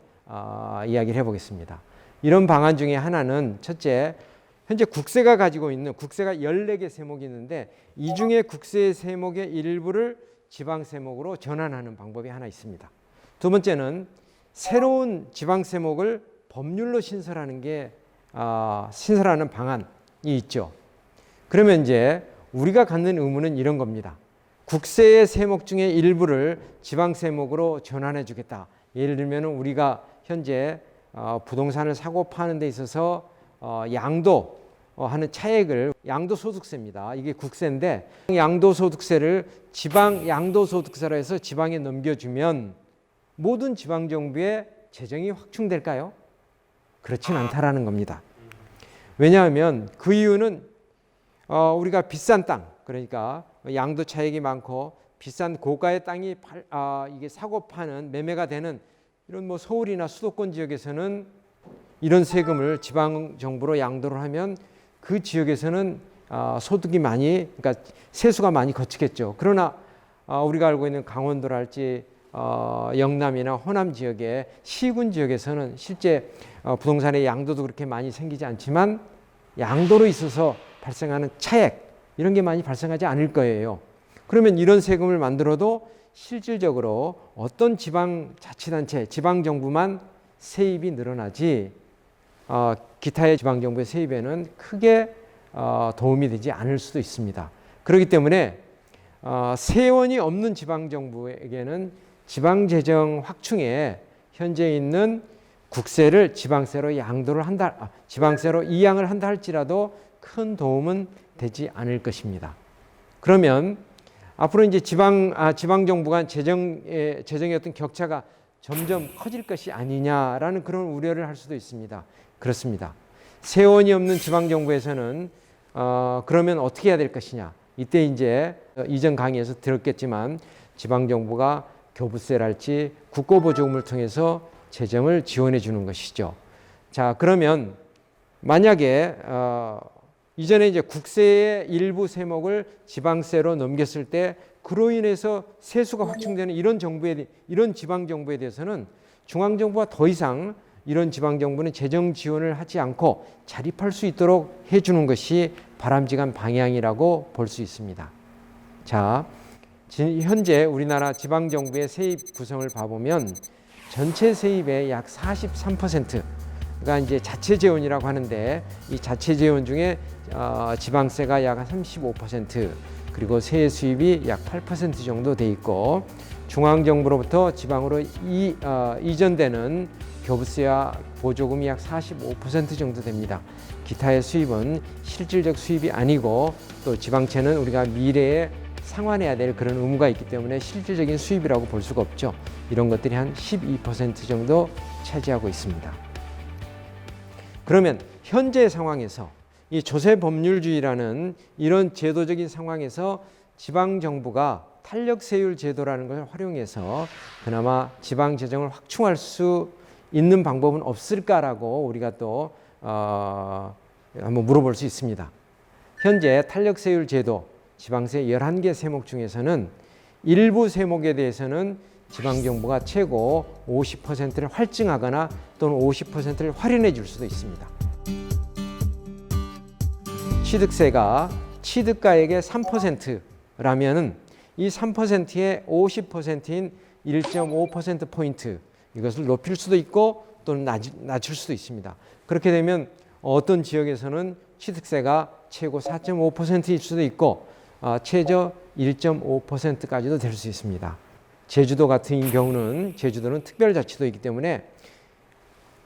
이야기를 해보겠습니다. 이런 방안 중에 하나는 첫째, 현재 국세가 가지고 있는 국세가 14개 세목이 있는데 이 중에 국세 세목의 일부를 지방 세목으로 전환하는 방법이 하나 있습니다. 두 번째는 새로운 지방 세목을 법률로 신설하는 방안이 있죠. 그러면 이제 우리가 갖는 의무는 이런 겁니다. 국세의 세목 중에 일부를 지방 세목으로 전환해 주겠다. 예를 들면 우리가 현재 부동산을 사고 파는 데 있어서 양도 하는 차액을 양도소득세입니다. 이게 국세인데 양도소득세를 지방 양도소득세로 해서 지방에 넘겨주면 모든 지방정부의 재정이 확충될까요? 그렇진 않다라는 겁니다. 왜냐하면 그 이유는 우리가 비싼 땅, 그러니까 양도 차익이 많고 비싼 고가의 땅이 이게 사고 파는 매매가 되는 이런 뭐 서울이나 수도권 지역에서는 이런 세금을 지방 정부로 양도를 하면 그 지역에서는 소득이 많이, 그러니까 세수가 많이 거치겠죠. 그러나 우리가 알고 있는 강원도랄지 영남이나 호남 지역의 시군 지역에서는 실제 부동산의 양도도 그렇게 많이 생기지 않지만 양도로 있어서 발생하는 차액 이런 게 많이 발생하지 않을 거예요. 그러면 이런 세금을 만들어도 실질적으로 어떤 지방자치단체, 지방정부만 세입이 늘어나지 기타의 지방정부의 세입에는 크게 도움이 되지 않을 수도 있습니다. 그렇기 때문에 세원이 없는 지방정부에게는 지방재정 확충에 현재 있는 국세를 지방세로 지방세로 이양을 한다 할지라도 큰 도움은 되지 않을 것입니다. 그러면 앞으로 이제 지방정부 간 재정의 어떤 격차가 점점 커질 것이 아니냐라는 그런 우려를 할 수도 있습니다. 그렇습니다. 세원이 없는 지방정부에서는 그러면 어떻게 해야 될 것이냐. 이때 이제 이전 강의에서 들었겠지만 지방정부가 교부세랄지 국고보조금을 통해서 재정을 지원해 주는 것이죠. 자, 그러면 만약에 이전에 이제 국세의 일부 세목을 지방세로 넘겼을 때 그로 인해서 세수가 확충되는 이런 지방정부에 대해서는 중앙정부가 더 이상 이런 지방정부는 재정 지원을 하지 않고 자립할 수 있도록 해주는 것이 바람직한 방향이라고 볼 수 있습니다. 자, 현재 우리나라 지방정부의 세입 구성을 봐보면 전체 세입의 약 43%가 이제 자체재원이라고 하는데 이 자체재원 중에 지방세가 약 35% 그리고 세액 수입이 약 8% 정도 돼 있고 중앙정부로부터 지방으로 이전되는 교부세와 보조금이 약 45% 정도 됩니다. 기타의 수입은 실질적 수입이 아니고 또 지방채는 우리가 미래에 상환해야 될 그런 의무가 있기 때문에 실질적인 수입이라고 볼 수가 없죠. 이런 것들이 한 12% 정도 차지하고 있습니다. 그러면 현재 상황에서 이 조세법률주의라는 이런 제도적인 상황에서 지방정부가 탄력세율 제도라는 걸 활용해서 그나마 지방재정을 확충할 수 있는 방법은 없을까라고 우리가 또 한번 물어볼 수 있습니다. 현재 탄력세율 제도 지방세 11개 세목 중에서는 일부 세목에 대해서는 지방정부가 최고 50%를 할증하거나 또는 50%를 할인해 줄 수도 있습니다. 취득세가 취득가액의 3%라면은 이 3%의 50%인 1.5%포인트 이것을 높일 수도 있고 또는 낮출 수도 있습니다. 그렇게 되면 어떤 지역에서는 취득세가 최고 4.5%일 수도 있고 최저 1.5%까지도 될 수 있습니다. 제주도 같은 경우는 제주도는 특별자치도이기 때문에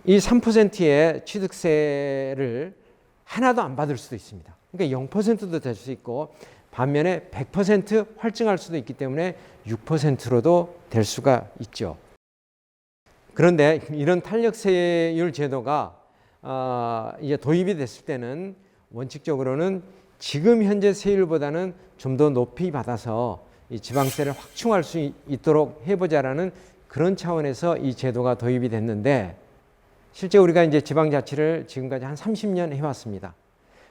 이 3%의 취득세를 하나도 안 받을 수도 있습니다. 그러니까 0%도 될 수 있고 반면에 100% 활증할 수도 있기 때문에 6%로도 될 수가 있죠. 그런데 이런 탄력세율 제도가 이제 도입이 됐을 때는 원칙적으로는 지금 현재 세율보다는 좀 더 높이 받아서 이 지방세를 확충할 수 있도록 해보자라는 그런 차원에서 이 제도가 도입이 됐는데 실제 우리가 이제 지방자치를 지금까지 한 30년 해왔습니다.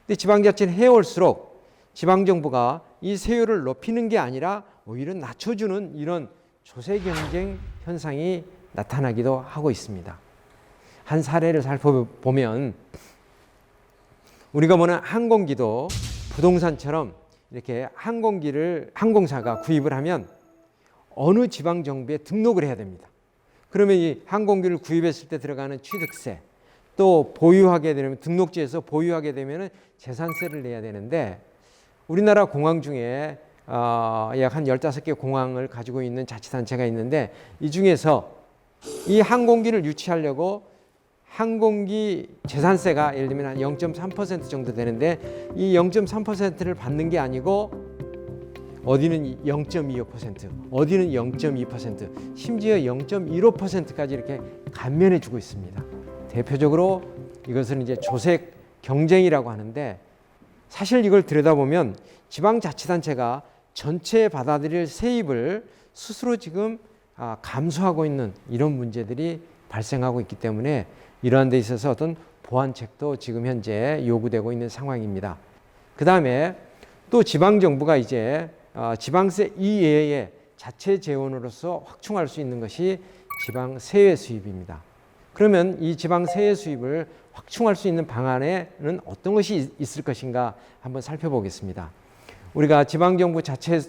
근데 지방자치를 해올수록 지방정부가 이 세율을 높이는 게 아니라 오히려 낮춰주는 이런 조세 경쟁 현상이 나타나기도 하고 있습니다. 한 사례를 살펴보면 우리가 보는 항공기도 부동산처럼 이렇게 항공사가 구입을 하면 어느 지방정부에 등록을 해야 됩니다. 그러면 이 항공기를 구입했을 때 들어가는 취득세, 또 보유하게 되면 등록지에서 보유하게 되면 재산세를 내야 되는데 우리나라 공항 중에 약 한 15개 공항을 가지고 있는 자치단체가 있는데 이 중에서 이 항공기를 유치하려고 항공기 재산세가 예를 들면 한 0.3% 정도 되는데 이 0.3%를 받는 게 아니고 어디는 0.25%, 어디는 0.2%, 심지어 0.15%까지 이렇게 감면해 주고 있습니다. 대표적으로 이것은 이제 조세 경쟁이라고 하는데 사실 이걸 들여다보면 지방자치단체가 전체 받아들일 세입을 스스로 지금 감수하고 있는 이런 문제들이 발생하고 있기 때문에 이러한 데 있어서 어떤 보완책도 지금 현재 요구되고 있는 상황입니다. 그 다음에 또 지방정부가 이제 지방세 이외에 자체 재원으로서 확충할 수 있는 것이 지방세외 수입입니다. 그러면 이 지방세외 수입을 확충할 수 있는 방안에는 어떤 것이 있을 것인가 한번 살펴보겠습니다. 우리가 지방정부 자체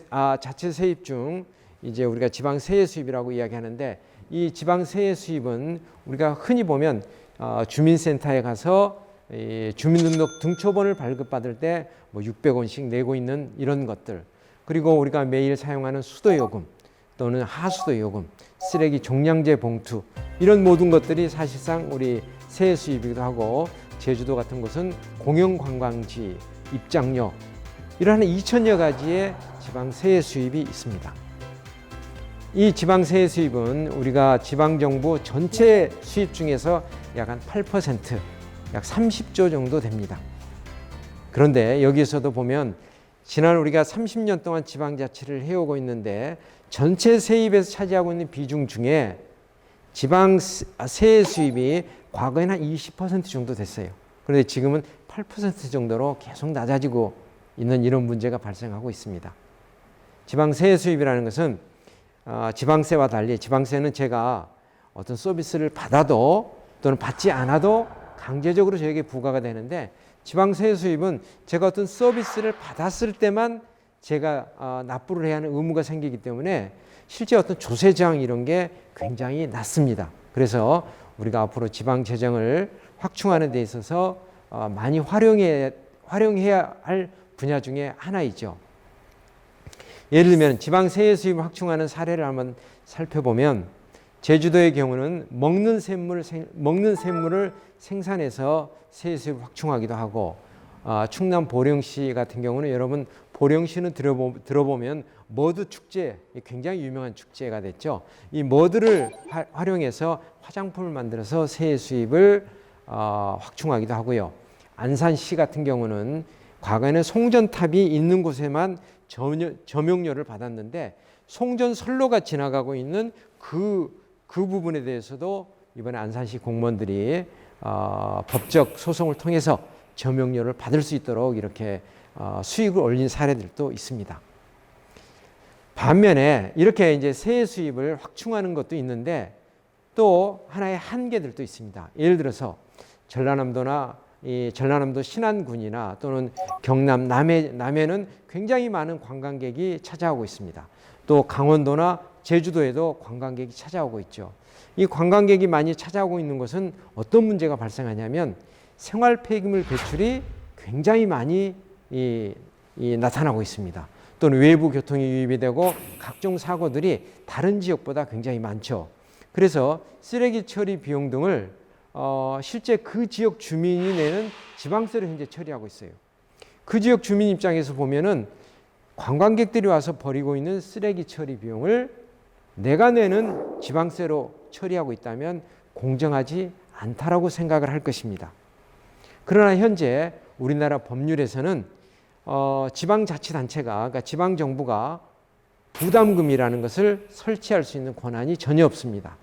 세입 중 이제 우리가 지방세외 수입이라고 이야기하는데 이 지방세외 수입은 우리가 흔히 보면 주민센터에 가서 주민등록 등초본을 발급받을 때 뭐 600원씩 내고 있는 이런 것들, 그리고 우리가 매일 사용하는 수도요금 또는 하수도요금, 쓰레기 종량제 봉투, 이런 모든 것들이 사실상 우리 세외 수입이기도 하고 제주도 같은 곳은 공영관광지, 입장료, 이러한 2천여 가지의 지방세외 수입이 있습니다. 이 지방세외 수입은 우리가 지방정부 전체 수입 중에서 약 한 8%, 약 30조 정도 됩니다. 그런데 여기에서도 보면 지난 우리가 30년 동안 지방자치를 해오고 있는데 전체 세입에서 차지하고 있는 비중 중에 지방세외 수입이 과거에는 한 20% 정도 됐어요. 그런데 지금은 8% 정도로 계속 낮아지고 있는 이런 문제가 발생하고 있습니다. 지방세외 수입이라는 것은 지방세와 달리 지방세는 제가 어떤 서비스를 받아도 또는 받지 않아도 강제적으로 저에게 부과가 되는데 지방세외 수입은 제가 어떤 서비스를 받았을 때만 제가 납부를 해야 하는 의무가 생기기 때문에 실제 어떤 조세 저항 이런 게 굉장히 낮습니다. 그래서 우리가 앞으로 지방 재정을 확충하는 데 있어서 많이 활용해야 할 분야 중에 하나이죠. 예를 들면 지방세외 수입을 확충하는 사례를 한번 살펴보면 제주도의 경우는 먹는 샘물을 생산해서 세외 수입을 확충하기도 하고 충남 보령시 같은 경우는 여러분 보령시는 들어보면 머드 축제, 굉장히 유명한 축제가 됐죠. 이 머드를 활용해서 화장품을 만들어서 세외 수입을 확충하기도 하고요. 안산시 같은 경우는 과거에는 송전탑이 있는 곳에만 점용료를 받았는데 송전선로가 지나가고 있는 그 부분에 대해서도 이번에 안산시 공무원들이 법적 소송을 통해서 점용료를 받을 수 있도록 이렇게 수익을 올린 사례들도 있습니다. 반면에 이렇게 이제 세외 수입을 확충하는 것도 있는데 또 하나의 한계들도 있습니다. 예를 들어서 전라남도 신안군이나 또는 경남 남해는 굉장히 많은 관광객이 찾아오고 있습니다. 또 강원도나 제주도에도 관광객이 찾아오고 있죠. 이 관광객이 많이 찾아오고 있는 것은 어떤 문제가 발생하냐면 생활 폐기물 배출이 굉장히 많이 나타나고 있습니다. 또는 외부 교통이 유입이 되고 각종 사고들이 다른 지역보다 굉장히 많죠. 그래서 쓰레기 처리 비용 등을 실제 그 지역 주민이 내는 지방세로 현재 처리하고 있어요. 그 지역 주민 입장에서 보면은 관광객들이 와서 버리고 있는 쓰레기 처리 비용을 내가 내는 지방세로 처리하고 있다면 공정하지 않다라고 생각을 할 것입니다. 그러나 현재 우리나라 법률에서는 지방자치단체가, 그러니까 지방정부가 부담금이라는 것을 설치할 수 있는 권한이 전혀 없습니다.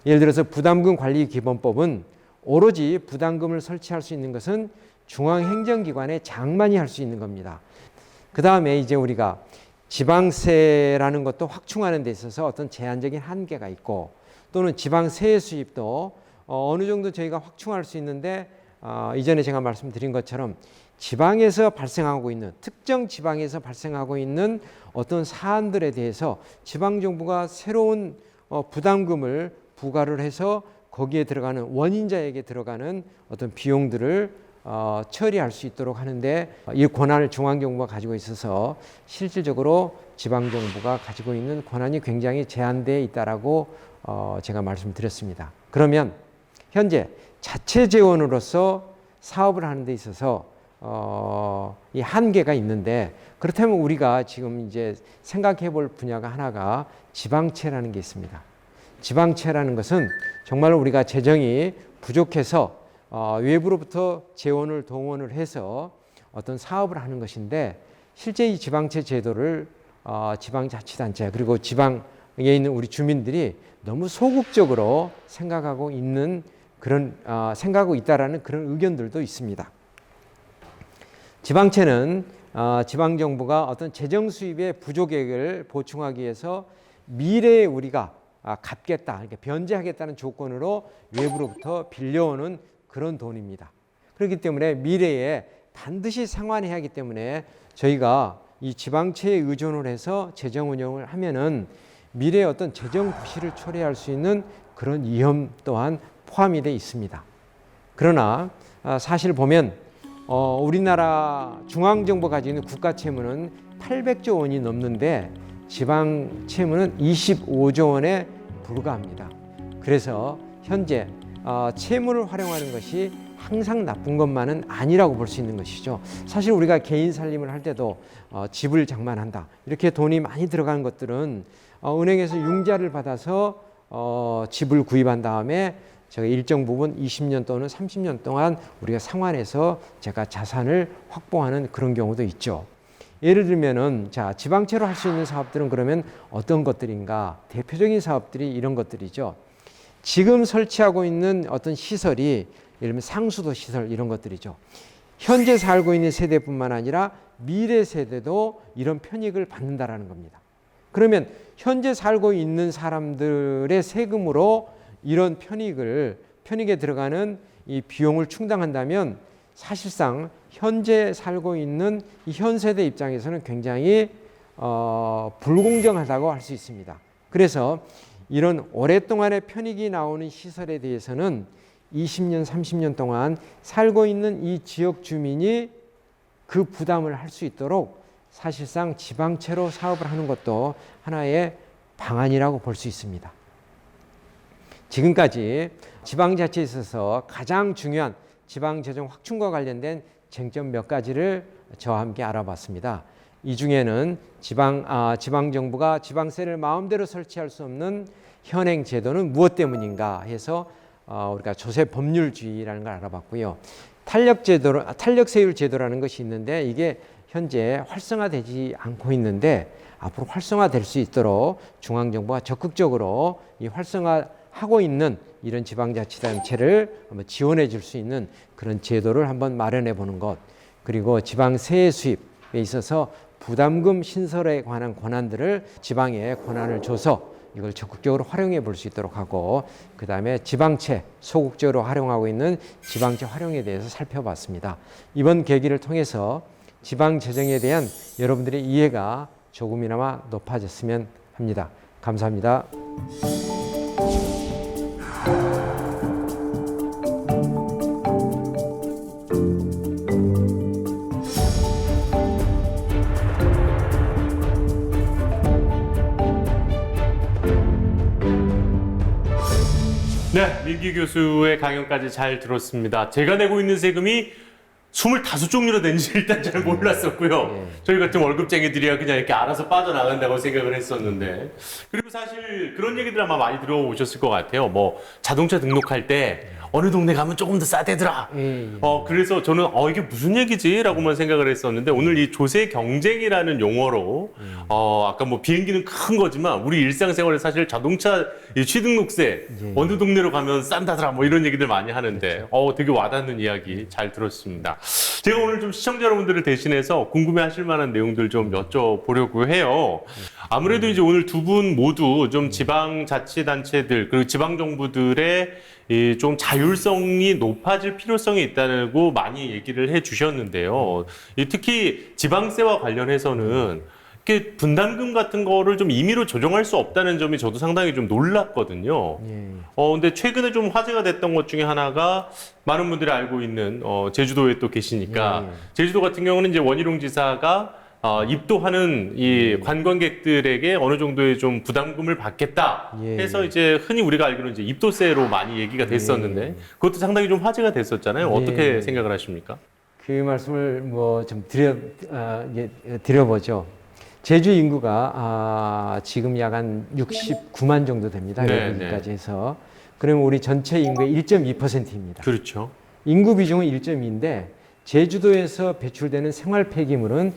예를 들어서 부담금 관리 기본법은 오로지 부담금을 설치할 수 있는 것은 중앙행정기관의 장만이 할 수 있는 겁니다. 그 다음에 이제 우리가 지방세라는 것도 확충하는 데 있어서 어떤 제한적인 한계가 있고, 또는 지방세 수입도 어느 정도 저희가 확충할 수 있는데, 이전에 제가 말씀드린 것처럼 지방에서 발생하고 있는, 특정 지방에서 발생하고 있는 어떤 사안들에 대해서 지방정부가 새로운 부담금을 부과를 해서 거기에 들어가는 원인자에게 들어가는 어떤 비용들을 처리할 수 있도록 하는데, 이 권한을 중앙정부가 가지고 있어서 실질적으로 지방정부가 가지고 있는 권한이 굉장히 제한되어 있다라고 제가 말씀드렸습니다. 그러면 현재 자체 재원으로서 사업을 하는 데 있어서 이 한계가 있는데, 그렇다면 우리가 지금 이제 생각해 볼 분야가 하나가 지방채라는 게 있습니다. 지방채라는 것은 정말 우리가 재정이 부족해서 외부로부터 재원을 동원을 해서 어떤 사업을 하는 것인데, 실제 이 지방채 제도를 지방자치단체 그리고 지방에 있는 우리 주민들이 너무 소극적으로 생각하고 있는 그런 생각하고 있다라는 그런 의견들도 있습니다. 지방채는 지방정부가 어떤 재정 수입의 부족액을 보충하기 위해서 미래에 우리가 갚겠다, 그러니까 변제하겠다는 조건으로 외부로부터 빌려오는 그런 돈입니다. 그렇기 때문에 미래에 반드시 상환해야 하기 때문에 저희가 이 지방채에 의존을 해서 재정 운영을 하면은 미래에 어떤 재정 부실을 초래할 수 있는 그런 위험 또한 포함이 되어 있습니다. 그러나 사실 보면 우리나라 중앙정부가 가지고 있는 국가 채무는 800조 원이 넘는데 지방 채무는 25조 원에 불과합니다. 그래서 현재 채무를 활용하는 것이 항상 나쁜 것만은 아니라고 볼 수 있는 것이죠. 사실 우리가 개인 살림을 할 때도 집을 장만한다, 이렇게 돈이 많이 들어가는 것들은 은행에서 융자를 받아서 집을 구입한 다음에 제가 일정 부분 20년 또는 30년 동안 우리가 상환해서 제가 자산을 확보하는 그런 경우도 있죠. 예를 들면은 자, 지방채로 할 수 있는 사업들은 그러면 어떤 것들인가? 대표적인 사업들이 이런 것들이죠. 지금 설치하고 있는 어떤 시설이 예를 들면 상수도 시설 이런 것들이죠. 현재 살고 있는 세대뿐만 아니라 미래 세대도 이런 편익을 받는다라는 겁니다. 그러면 현재 살고 있는 사람들의 세금으로 이런 편익에 들어가는 이 비용을 충당한다면 사실상 현재 살고 있는 이 현 세대 입장에서는 굉장히 불공정하다고 할 수 있습니다. 그래서 이런 오랫동안의 편익이 나오는 시설에 대해서는 20년, 30년 동안 살고 있는 이 지역 주민이 그 부담을 할 수 있도록 사실상 지방채로 사업을 하는 것도 하나의 방안이라고 볼 수 있습니다. 지금까지 지방자치에 있어서 가장 중요한 지방재정 확충과 관련된 쟁점 몇 가지를 저와 함께 알아봤습니다. 이 중에는 지방정부가 지방세를 마음대로 설치할 수 없는 현행 제도는 무엇 때문인가 해서 우리가 조세 법률주의라는 걸 알아봤고요. 탄력세율 제도라는 것이 있는데 이게 현재 활성화되지 않고 있는데 앞으로 활성화될 수 있도록 중앙정부가 적극적으로 이 활성화하고 있는 이런 지방자치단체를 한번 지원해 줄 수 있는 그런 제도를 한번 마련해 보는 것, 그리고 지방세 수입에 있어서 부담금 신설에 관한 권한들을 지방에 권한을 줘서 이걸 적극적으로 활용해 볼 수 있도록 하고, 그 다음에 지방채 소극적으로 활용하고 있는 지방채 활용에 대해서 살펴봤습니다. 이번 계기를 통해서 지방재정에 대한 여러분들의 이해가 조금이나마 높아졌으면 합니다. 감사합니다. 네, 민기 교수의 강연까지 잘 들었습니다. 제가 내고 있는 세금이 25종류로 되는지 일단 잘 몰랐었고요. 저희 같은 월급쟁이들이야 그냥 이렇게 알아서 빠져나간다고 생각을 했었는데. 그리고 사실 그런 얘기들 아마 많이 들어오셨을 것 같아요. 뭐 자동차 등록할 때 어느 동네 가면 조금 더 싸대더라. 그래서 저는 이게 무슨 얘기지? 라고만 생각을 했었는데 오늘 이 조세 경쟁이라는 용어로 아까 뭐 비행기는 큰 거지만 우리 일상생활에 사실 자동차 이 취등록세 어느 동네로 가면 싼다더라 뭐 이런 얘기들 많이 하는데 되게 와닿는 이야기 잘 들었습니다. 제가 오늘 좀 시청자 여러분들을 대신해서 궁금해하실 만한 내용들 좀 여쭤보려고 해요. 아무래도 이제 오늘 두 분 모두 좀 지방자치단체들 그리고 지방정부들의 이 좀 자율성이 높아질 필요성이 있다고 많이 얘기를 해 주셨는데요. 특히 지방세와 관련해서는 이렇게 분담금 같은 거를 좀 임의로 조정할 수 없다는 점이 저도 상당히 좀 놀랐거든요. 근데 최근에 좀 화제가 됐던 것 중에 하나가 많은 분들이 알고 있는 제주도에 또 계시니까 제주도 같은 경우는 이제 원희룡 지사가 입도하는 이 관광객들에게 어느 정도의 좀 부담금을 받겠다 해서 이제 흔히 우리가 알기로는 이제 입도세로 많이 얘기가 됐었는데 그것도 상당히 좀 화제가 됐었잖아요. 어떻게 생각을 하십니까? 그 말씀을 뭐 좀 드려보죠. 제주 인구가 지금 약 한 69만 정도 됩니다. 여기까지 해서. 그러면 우리 전체 인구의 1.2%입니다. 그렇죠. 인구 비중은 1.2인데 제주도에서 배출되는 생활 폐기물은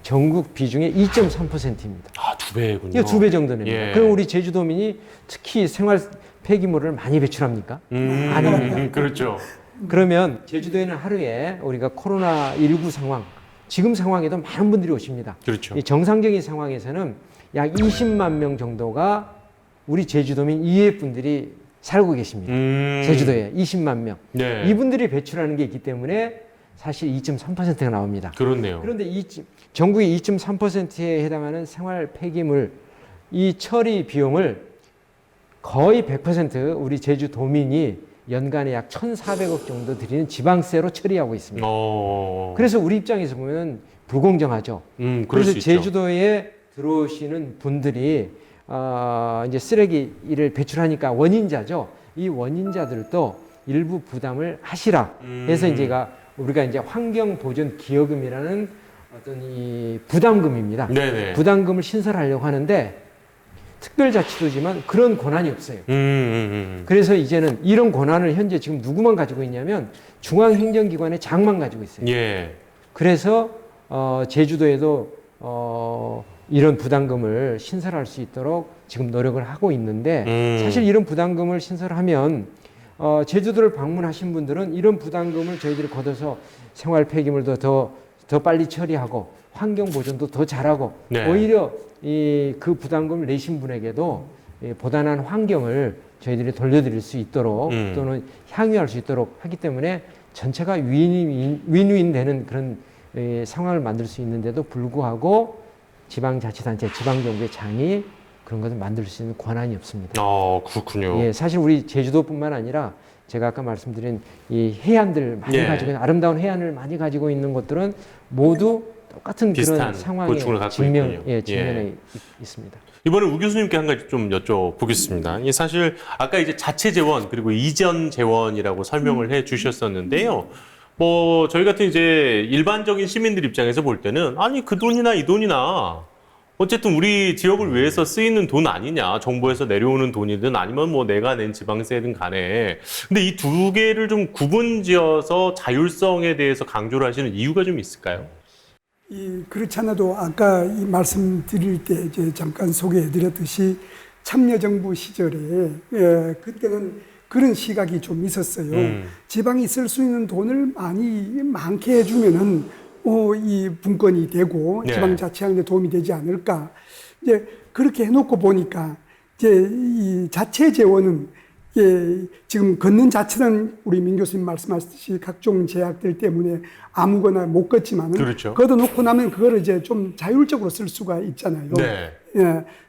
전국 비중의 2.3%입니다. 두 배군요. 이게 2배 정도 됩니다. 그럼 우리 제주도민이 특히 생활 폐기물을 많이 배출합니까? 아닙니다. 그렇죠. 그러면 제주도에는 하루에 우리가 코로나19 상황, 지금 상황에도 많은 분들이 오십니다. 그렇죠. 이 정상적인 상황에서는 약 20만 명 정도가 우리 제주도민 이외 분들이 살고 계십니다. 제주도에 20만 명. 네. 이분들이 배출하는 게 있기 때문에 사실 2.3%가 나옵니다. 그렇네요. 그런데 전국의 2.3%에 해당하는 생활 폐기물 이 처리 비용을 거의 100% 우리 제주도민이 연간에 약 1,400억 정도 들이는 지방세로 처리하고 있습니다. 그래서 우리 입장에서 보면 불공정하죠. 그래서 제주도에 들어오시는 분들이 이제 쓰레기를 배출하니까 원인자죠. 이 원인자들도 일부 부담을 하시라 해서 우리가 이제 환경보전기여금이라는 어떤 이 부담금입니다. 네네. 부담금을 신설하려고 하는데 특별자치도지만 그런 권한이 없어요. 그래서 이제는 이런 권한을 현재 지금 누구만 가지고 있냐면 중앙행정기관의 장만 가지고 있어요. 그래서 제주도에도 이런 부담금을 신설할 수 있도록 지금 노력을 하고 있는데 사실 이런 부담금을 신설하면 제주도를 방문하신 분들은 이런 부담금을 저희들이 걷어서 생활 폐기물도 더 빨리 처리하고 환경 보존도 더 잘하고 오히려 그 부담금을 내신 분에게도 보다난 환경을 저희들이 돌려드릴 수 있도록 또는 향유할 수 있도록 하기 때문에 전체가 윈윈 되는 그런 상황을 만들 수 있는데도 불구하고 지방자치단체, 지방정부의 장이 그런 것을 만들 수 있는 권한이 없습니다. 그렇군요. 사실 우리 제주도뿐만 아니라 제가 아까 말씀드린 이 해안들 많이 가지고 있는 아름다운 해안을 많이 가지고 있는 것들은 모두 똑같은 그런 상황에 직면에 있습니다. 이번에 우 교수님께 한 가지 좀 여쭤보겠습니다. 사실 아까 이제 자체 재원 그리고 이전 재원이라고 설명을 해 주셨었는데요. 뭐 저희 같은 이제 일반적인 시민들 입장에서 볼 때는 아니 그 돈이나 이 돈이나 어쨌든 우리 지역을 위해서 쓰이는 돈 아니냐. 정부에서 내려오는 돈이든 아니면 뭐 내가 낸 지방세든 간에. 근데 이 두 개를 좀 구분지어서 자율성에 대해서 강조를 하시는 이유가 좀 있을까요? 그렇지 않아도 아까 이 말씀드릴 때 이제 잠깐 소개해드렸듯이 참여정부 시절에 그때는 그런 시각이 좀 있었어요. 지방이 쓸 수 있는 돈을 많게 해주면은 이 분권이 되고 지방자치하는 데 도움이 되지 않을까. 이제 그렇게 해놓고 보니까 이제 이 자체 재원은 지금 걷는 자체는 우리 민 교수님 말씀하셨듯이 각종 제약들 때문에 아무거나 못 걷지만은 그렇죠. 걷어놓고 나면 그거를 이제 좀 자율적으로 쓸 수가 있잖아요.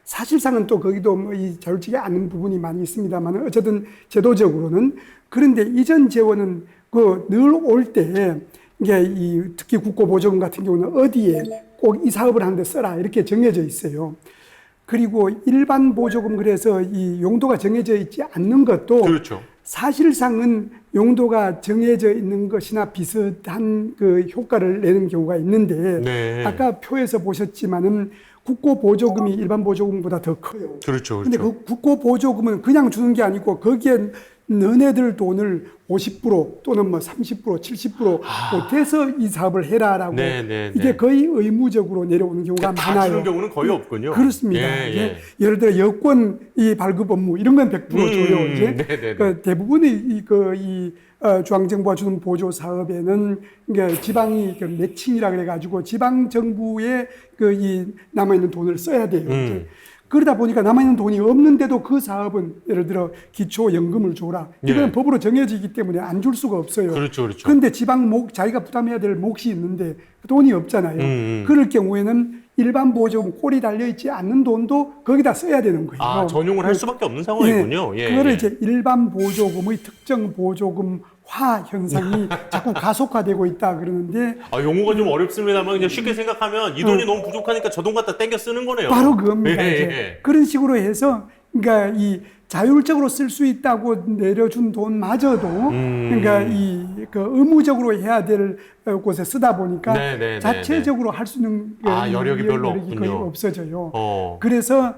사실상은 또 거기도 뭐 이 자율적이 않은 부분이 많이 있습니다만 어쨌든 제도적으로는 그런데 이전 재원은 늘 올 때 이게 특히 국고보조금 같은 경우는 어디에 꼭 이 사업을 하는데 써라 이렇게 정해져 있어요. 그리고 일반 보조금 그래서 이 용도가 정해져 있지 않는 것도 그렇죠. 사실상은 용도가 정해져 있는 것이나 비슷한 그 효과를 내는 경우가 있는데 네. 아까 표에서 보셨지만은 국고 보조금이 일반 보조금보다 더 커요. 그렇죠. 근데 그 국고 보조금은 그냥 주는 게 아니고 거기에 너네들 돈을 50% 또는 뭐 30%, 70% 보태서 이 사업을 해라라고 네. 이게 거의 의무적으로 내려오는 경우가 다 많아요. 주는 경우는 거의 없군요. 그렇습니다. 예, 이제 예. 예를 들어 여권 이 발급 업무 이런 건 100% 줘요. 이제 네네네. 그 대부분의 중앙정부가 주는 보조 사업에는 그러니까 지방이 그 매칭이라 그래가지고 지방 정부에 그 이 남아 있는 돈을 써야 돼요. 이제. 그러다 보니까 남아있는 돈이 없는데도 그 사업은 예를 들어 기초연금을 줘라. 이건 예. 법으로 정해지기 때문에 안 줄 수가 없어요. 그렇죠. 그런데 지방 자기가 부담해야 될 몫이 있는데 돈이 없잖아요. 그럴 경우에는 일반 보조금 꼴이 달려있지 않는 돈도 거기다 써야 되는 거예요. 전용을 할 수밖에 없는 상황이군요. 예, 그거를 예. 이제 일반 보조금의 특정 보조금화 현상이 자꾸 가속화되고 있다 그러는데 용어가 좀 어렵습니다만 그냥 쉽게 생각하면 이 돈이 너무 부족하니까 저 돈 갖다 땡겨 쓰는 거네요. 바로 그겁니다. 예, 이제. 예. 그런 식으로 해서 그러니까 이 자율적으로 쓸 수 있다고 내려준 돈마저도 그러니까 그 의무적으로 해야 될 곳에 쓰다 보니까 네. 자체적으로 할 수 있는 여력이 별로 여력이 거의 없군요. 없어져요. 그래서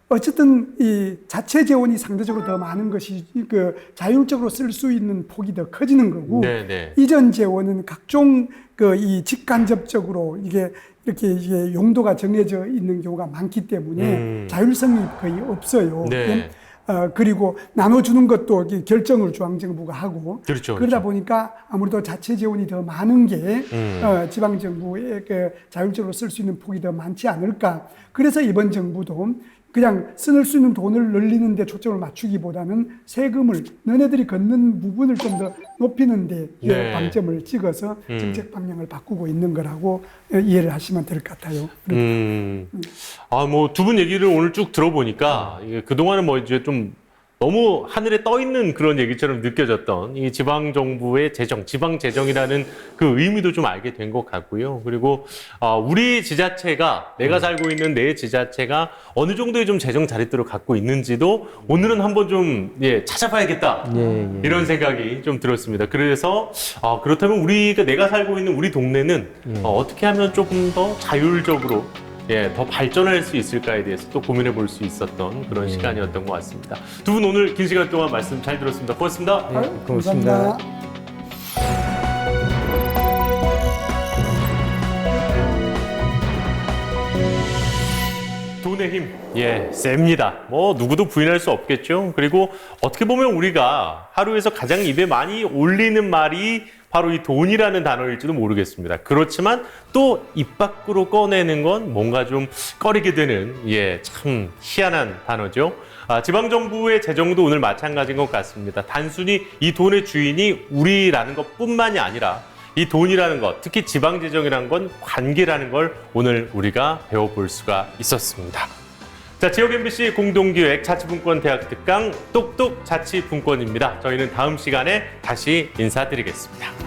어쨌든 이 자체 재원이 상대적으로 더 많은 것이 그 자율적으로 쓸 수 있는 폭이 더 커지는 거고 네. 이전 재원은 각종 그 이 직간접적으로 이게 용도가 정해져 있는 경우가 많기 때문에 자율성이 거의 없어요. 네. 그리고 나눠주는 것도 결정을 중앙정부가 하고 그렇죠. 그러다 보니까 아무래도 자체 재원이 더 많은 게 지방정부의 그 자율적으로 쓸 수 있는 폭이 더 많지 않을까. 그래서 이번 정부도 그냥 쓸 수 있는 돈을 늘리는 데 초점을 맞추기보다는 세금을 너네들이 걷는 부분을 좀 더 높이는 데 네. 방점을 찍어서 정책 방향을 바꾸고 있는 거라고 이해를 하시면 될 것 같아요. 뭐 두 분 얘기를 오늘 쭉 들어보니까 이게 그동안은 뭐 이제 좀 너무 하늘에 떠 있는 그런 얘기처럼 느껴졌던 이 지방 정부의 재정, 지방 재정이라는 그 의미도 좀 알게 된 것 같고요. 그리고 우리 지자체가 내가 살고 있는 내 지자체가 어느 정도의 좀 재정 자립도를 갖고 있는지도 오늘은 한번 좀 찾아봐야겠다. 이런 생각이 좀 들었습니다. 그래서 그렇다면 내가 살고 있는 우리 동네는 어떻게 하면 조금 더 자율적으로 더 발전할 수 있을까에 대해서 또 고민해 볼 수 있었던 그런 시간이었던 것 같습니다. 두 분 오늘 긴 시간 동안 말씀 잘 들었습니다. 고맙습니다. 네, 고맙습니다. 돈의 힘, 셉니다. 뭐 누구도 부인할 수 없겠죠. 그리고 어떻게 보면 우리가 하루에서 가장 입에 많이 올리는 말이 바로 이 돈이라는 단어일지도 모르겠습니다. 그렇지만 또 입 밖으로 꺼내는 건 뭔가 좀 꺼리게 되는 참 희한한 단어죠. 지방정부의 재정도 오늘 마찬가지인 것 같습니다. 단순히 이 돈의 주인이 우리라는 것뿐만이 아니라 이 돈이라는 것, 특히 지방재정이라는 건 관계라는 걸 오늘 우리가 배워볼 수가 있었습니다. 자, 지역 MBC 공동기획 자치분권 대학 특강 똑똑 자치분권입니다. 저희는 다음 시간에 다시 인사드리겠습니다.